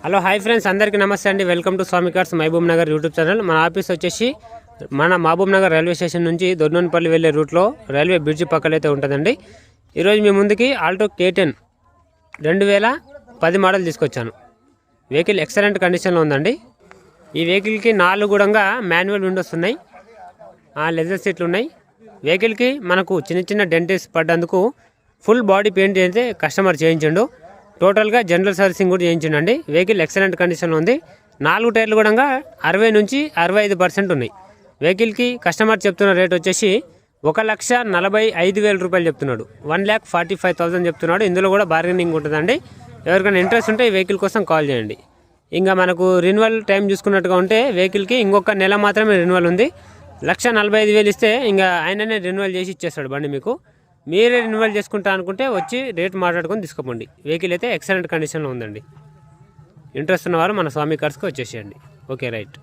Hello hi friends, అందరికీ నమస్తే అండి. Welcome to Swami cars Mahabubnagar YouTube channel. మన ఆఫీస్ వచ్చేసి మన మహబూబ్ నగర్ రైల్వే స్టేషన్ నుంచి దొర్నోన్పల్లి వెళ్ళే రూట్లో రైల్వే బ్రిడ్జ్ పక్కలైతే ఉంటుందండి. ఈరోజు మీ ముందుకి ఆల్టో K10 2010 మోడల్ తీసుకొచ్చాను. వెహికల్ ఎక్సలెంట్ కండిషన్లో ఉందండి. ఈ వెహికల్కి 4 కూడా మాన్యువల్ విండోస్ ఉన్నాయి, లెదర్ సీట్లు ఉన్నాయి. వెహికల్కి మనకు చిన్న చిన్న డెంటిస్ పడ్డందుకు ఫుల్ బాడీ పెయింట్ అయితే కస్టమర్ చేయించండు. టోటల్గా జనరల్ సర్వీసింగ్ కూడా చేయించండి. వెహికల్ ఎక్సలెంట్ కండిషన్లో ఉంది. 4 టైర్లు కూడా 60 నుంచి 65% ఉన్నాయి. వెహికల్కి కస్టమర్ చెప్తున్న రేట్ వచ్చేసి 1,45,000 రూపాయలు చెప్తున్నాడు. 1,45,000 చెప్తున్నాడు. ఇందులో కూడా బార్గెనింగ్ ఉంటుందండి. ఎవరికైనా ఇంట్రెస్ట్ ఉంటే ఈ వెహికల్ కోసం కాల్ చేయండి. ఇంకా మనకు రెన్యువల్ టైం చూసుకున్నట్టుగా ఉంటే వెహికల్కి ఇంకొక నెల మాత్రమే రెన్యువల్ ఉంది. 1,45,000 ఇస్తే ఇంకా ఆయననే రెన్యువల్ చేసి ఇచ్చేస్తాడు బండి మీకు. మీరే రెన్యువల్ చేసుకుంటా అనుకుంటే వచ్చి రేట్ మాట్లాడుకొని తీసుకోండి. వెహికల్ అయితే ఎక్సలెంట్ కండిషన్లో ఉందండి. ఇంట్రెస్ట్ ఉన్నవారు మన స్వామి కార్స్కి వచ్చేసేయండి. Okay right.